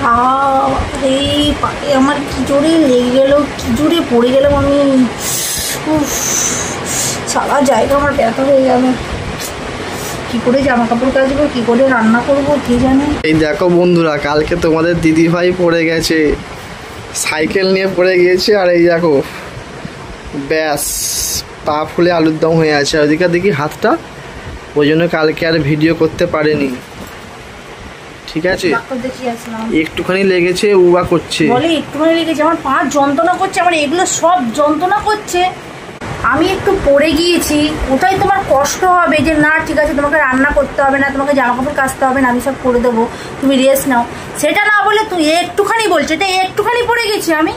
পায়ে আমার কি জোরে লেগে গেল, কি জোরে পড়ে গেলাম আমি। সারা জায়গা আমার ব্যথা হয়ে গেল। কি করে জামা কাপড় কাচবো, কি করে রান্না করবো কে জানে। এই দেখো বন্ধুরা, কালকে তোমাদের দিদি ভাই পড়ে গেছে, সাইকেল নিয়ে পড়ে গিয়েছে। আর এই দেখো ব্যাস পা ফুলে আলুর দম হয়ে আছে। ওদিকে দেখি হাতটা, ওই জন্য কালকে আর ভিডিও করতে পারেনি। ঠিক আছে, একটুখানি লেগেছে, উবা করছে বলে একটুখানি লেগেছে। আমার পা যন্ত্রণা করছে, আমার এগুলো সব যন্ত্রণা করছে। আমি একটু পড়ে গিয়েছি, কোথায় তোমার কষ্ট হবে যে না ঠিক আছে তোমাকে রান্না করতে হবে না, তোমাকে জামা কাপড় কাচতে হবে না, আমি সব করে দেবো, তুমি রেস্ট নাও। সেটা না বলে তুই একটুখানি বলছে, এটা একটুখানি পড়ে গেছি আমি।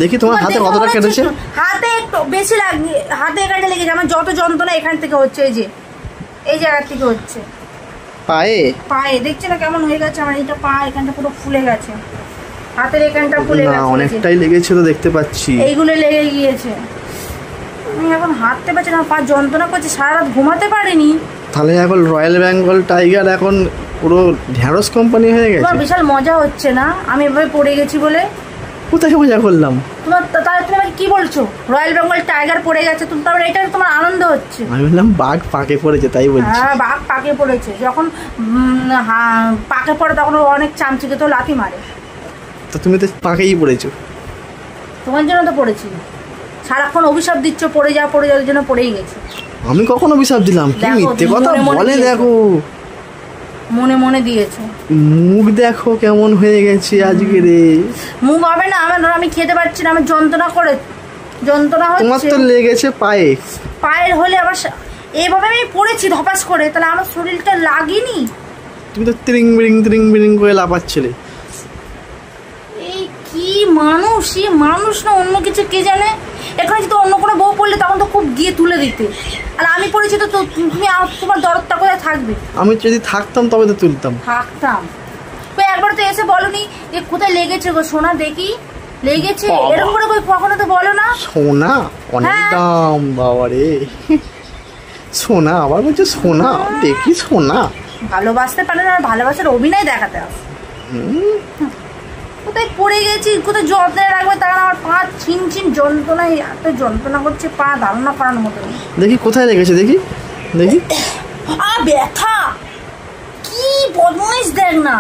দেখি তোমার হাতে কতটা কেটেছে। হাতে একটু বেশি লাগে, হাতে এখানটা লেগেছে। আমার যত যন্ত্রণা এখান থেকে হচ্ছে, এই যে এই জায়গা থেকে হচ্ছে। পায়ে পায়ে দেখছি না কেমন হয়ে গেছে আমার, এইটা পা এখানটা পুরো ফুলে গেছে, হাতের এখানটা ফুলে গেছে, অনেকটাই লেগেছে তো দেখতে পাচ্ছি। এইগুলো লেগে গিয়েছে, আমি এখন হাঁটতে পারছি না, পা যন্ত্রণা করছে, সারা রাত ঘুমাতে পারিনি। তাহলে এখন রয়্যাল বেঙ্গল টাইগার এখন পুরো ঢ্যাঁড়স কোম্পানি হয়ে গেছে। তোমার বিশাল মজা হচ্ছে না আমি এভাবে পড়ে গেছি বলে? কোথায় মজা করলাম? তোমার তাহলে তুমি আমাকে কি বলছো রয়্যাল বেঙ্গল টাইগার পড়ে গেছে, তুমি তাহলে এটা তোমার আনন্দ হচ্ছে? আমি বললাম বাঘ পাকে পড়েছে তাই বলছি। হ্যাঁ বাঘ পাকে পড়েছে, যখন পাকে পড়ে তখন অনেক চামচিকে তো লাথি মারে। তো তুমি তো পাকেই পড়েছো। তোমার জন্য তো পড়েছি, সারাক্ষণ অভিশাপ দিচ্ছ পড়ে যাওয়ার জন্য পড়েই গেছে। আমি কখন অভিশাপ দিলাম? কি মিথ্যে কথা বলে। দেখো মনে মনে দিয়েছো, মুখ দেখো কেমন হয়ে গেছে আজকে রে। মুখ হবে না আমার, আমি খেতে পারছি না, আমার যন্ত্রণা হচ্ছে। তোমার তো লেগেছে পায়ে, পায়ের হলে আবার এইভাবে আমি পড়েছি ধপাস করে, তাহলে আমার শরীরটা লাগেনি? তুমি তো ত্রিং বিরিং করে লাফাচ্ছিলে। এই কি মানুষ, এই মানুষ না অন্য কিছু কে জানে। এখানে যদি অন্য কোনো বউ পড়লে তখন তো খুব গিয়ে তুলে দিতে, আর আমি পড়েছি তো তুমি তোমার দরদটা কোথায় থাকবে? আমি যদি থাকতাম তবে তো তুলতাম। থাকতাম একবার তো এসে বলনি যে কোথায় লেগেছে গো সোনা, দেখি লেগেছে, এরকম করে কখনো তো বলো না। সোনা অনেক দাম বাবারে, সোনা আবার বলছে সোনা, দেখি সোনা। ভালোবাসতে পারে না, ভালোবাসার অভিনয় দেখাতে হবে। কোথায় পড়ে গেছি, কোথায় যত্নে রাখবে, তার আমার পা ছিন যন্ত্রণায়, এত যন্ত্রণা করছে, পা ধারণা করার মতো। দেখি কোথায় লেগেছে, দেখি ব্যথা কি বদমাইশ, দেখ না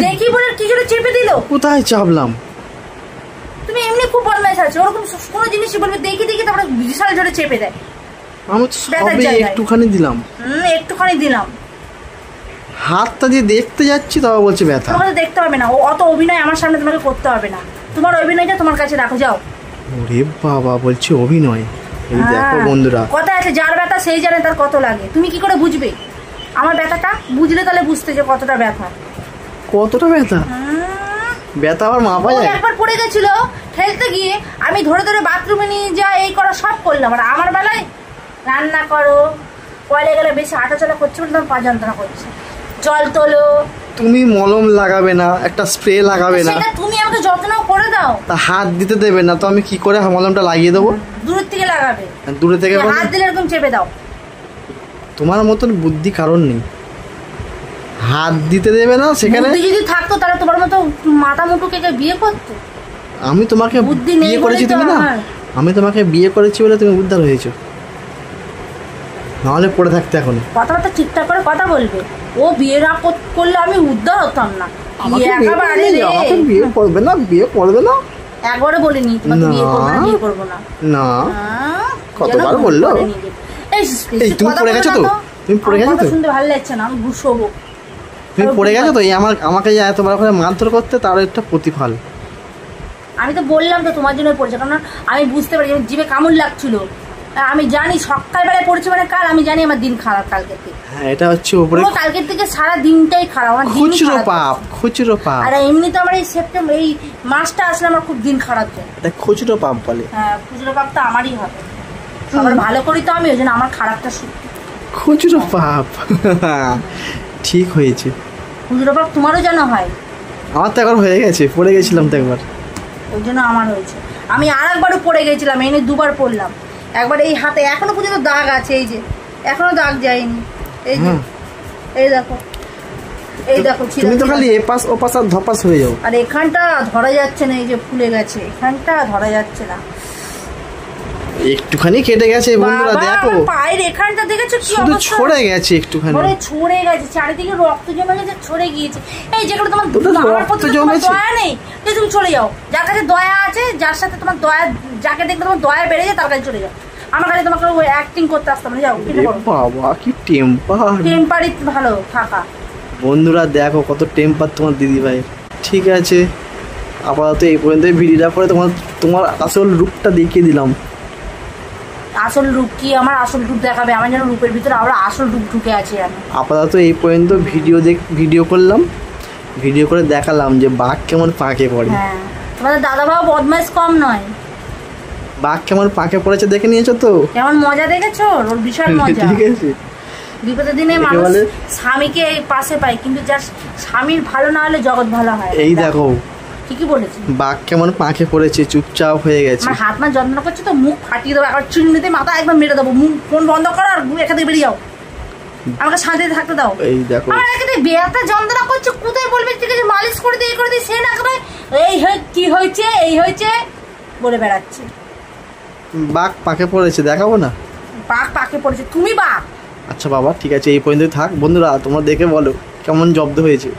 দেখি বলে কি করে চেপে দিল। কোথায় চাপলাম? তুমি এমনি খুব বদমাইশ আছো, ওরকম কোনো জিনিসই বলবে দেখি তারপরে বিশাল জোরে চেপে দেয়। আমি তো সবে একটুখানি দিলাম। একটুখানি দিলাম, হাতটা দিয়ে দেখতে যাচ্ছি তবে বলছে ব্যথা। তোমাকে দেখতে হবে না, অত অভিনয় আমার সামনে তোমাকে করতে হবে না, তোমার অভিনয়টা তোমার কাছে রাখো, যাও। ওরে বাবা, বলছে অভিনয়। এই দেখো বন্ধুরা, কথা আছে যার ব্যথা সেই জানে তার কত লাগে। তুমি কি করে বুঝবে আমার ব্যথাটা? বুঝলে তাহলে বুঝতে যে কতটা ব্যথা। ব্যথা আবার মাপা যায়? একবার পড়ে গেছিল ঠেলতে গিয়ে, আমি ধরে বাথরুমে নিয়ে যা এই করা সব করলাম, আর আমার বেলায় রান্না করো, কলে গেলে বেশি হাঁটাচলা করছে বলে তোমার পা যন্ত্রণা করছে, জল তোলো। তুমি মলম লাগাবে না, একটা স্প্রে লাগাবে না, তুমি আমাকে যত্ন করে দাও। তা হাত দিতে দেবে না, তো আমি কি করে মলমটা লাগিয়ে দেবো? দূরের থেকে লাগাবে, দূরে থেকে হাত দিলে এরকম চেপে দাও। তোমার মতন বুদ্ধি কারণ নেই, হাত দিতে দেবে না। সেখানে যদি থাকতো তাহলে তোমার মতো মাথা মুটুকে বিয়ে করতো। আমি তোমাকে বিয়ে করেছি, তুমি না, আমি তোমাকে বিয়ে করেছি বলে তুমি উদ্ধার হয়েছো, নাহলে পড়ে থাকতে। এখন কথাবার্তা ঠিকঠাক করে কথা বলবে, ও বিয়ে না করলে আমি উদ্ধার হতাম না। বিয়ে করবে না একবারে বলিনি বিয়ে করবো না। না কতবার বললো? তুমি পড়ে গেছো তো, শুনতে ভালো লাগছে না, আমি ঘুষবো। তুমি পড়ে গেছো তো, আমাকে এত বড় করে মারধর করতে, তার একটা প্রতিফল। আমি তো বললাম তো তোমার জন্য পড়েছে, কারণ আমি বুঝতে পারি জিভে কামড় লাগছিল, আমি জানি সকালবেলায় পড়েছে মানে কাল, আমি জানি আমার দিন খারাপ কালকের থেকে। হ্যাঁ এটা হচ্ছে উপরে, কালকের থেকে সারা দিনটাই খারাপ, আমার খুচরো পাপ। আর এমনি তো আমার এই সেপ্টেম্বর এই মাসটা আসলে আমার খুব দিন খারাপ যায়, এটা খুচরো পাপ বলে। হ্যাঁ খুচরো পাপ তো আমারই হবে, সবার ভালো করি তো আমি, ওই জন্য আমার খারাপটা খুচরো পাপ। ঠিক হয়েছে, খুচরো পাপ তোমারও যেন হয়। আমার তো একবার হয়ে গেছে, পড়ে গেছিলাম তো একবার, ওই জন্য আমার হয়েছে। আমি আর একবারও পড়ে গেছিলাম, এনে দুবার পড়লাম। একবার এই হাতে এখনো পর্যন্ত দাগ আছে, এই যে এখনো দাগ যায়নি, এই যে এই দেখো এই দেখো তুমি তো খালি এপাশ ওপাশ আর ধপাস হয়ে যাও। আর এখানটা ধরা যাচ্ছে না, এই যে ফুলে গেছে, এখানটা ধরা যাচ্ছে না, একটুখানি কেটে গেছে বন্ধুরা, দেখো পায়ের এখানটা দেখেছো কি শুধু অবস্থা, ছড়ে গেছে একটুখানি, ছড়ে গেছে, চারিদিকে রক্ত জমে গেছে, ছড়ে গিয়েছে। এই যেগুলো তোমার রক্ত জমেছে, দয়া নেই, তুমি চলে যাও, যার কাছে দয়া আছে, যার সাথে তোমার দয়া, যাকে দেখবে তোমার দয়া বেড়ে যায় তার কাছে চলে যাও। আমার কাছে তোমাকে ওই অ্যাক্টিং করতে আসতে হবে, যাও। বাবা কি টেম্পারই ভালো থাকা। বন্ধুরা দেখো কত টেম্পার তোমার দিদি ভাই। ঠিক আছে, আপাতত এই পর্যন্ত ভিডিওটা করে তোমার আসল রূপটা দেখিয়ে দিলাম। আসল রূপ কি? আমার আসল রূপ দেখাবে? আমার যেন রূপের ভিতরে আবার আসল রূপ ঢুকে আছে। আমি আপাতত এই পর্যন্ত ভিডিও করলাম, ভিডিও করে দেখালাম যে বাঘ কেমন পাকে পড়ে। হ্যাঁ, তোমাদের দাদা বাবু বদমাইশ কম নয়। বাঘ কেমন পাকে পড়েছে দেখে নিয়েছো তো? কেমন মজা দেখেছো? ওর বিশাল মজা। ঠিক আছে, বিপদের দিনে মানুষ স্বামীকে পাশে পায়, কিন্তু যার স্বামীর ভালো না হলে জগৎ ভালো হয়। এই দেখো ঠিকই বলেছি, বাঘ কেমন পাকে পড়েছে, চুপচাপ হয়ে গেছে। আমার হাত মা যন্ত্রণা করছে তো, মুখ ফাটিয়ে দেবো একবার, চিংড়িতে মাথা একবার মেরে দেবো, মুখ ফোন বন্ধ করো আর এখান থেকে বেরিয়ে যাও, আমাকে শান্তিতে থাকতে দাও। এই দেখো আমার এখানে ব্যথা যন্ত্রণা করছে, কোথায় বলবে ঠিক আছে মালিশ করে দিয়ে করে দিয়ে, সে না করে এই কি হয়েছে এই হয়েছে বলে বেড়াচ্ছে। বাঘ পাকে পড়েছে, দেখাবো না? বাঘ পাকে পড়েছে, তুমি বাঘ। আচ্ছা বাবা ঠিক আছে, এই পর্যন্ত থাক। বন্ধুরা তোমরা দেখে বলো কেমন জব্দ হয়েছে।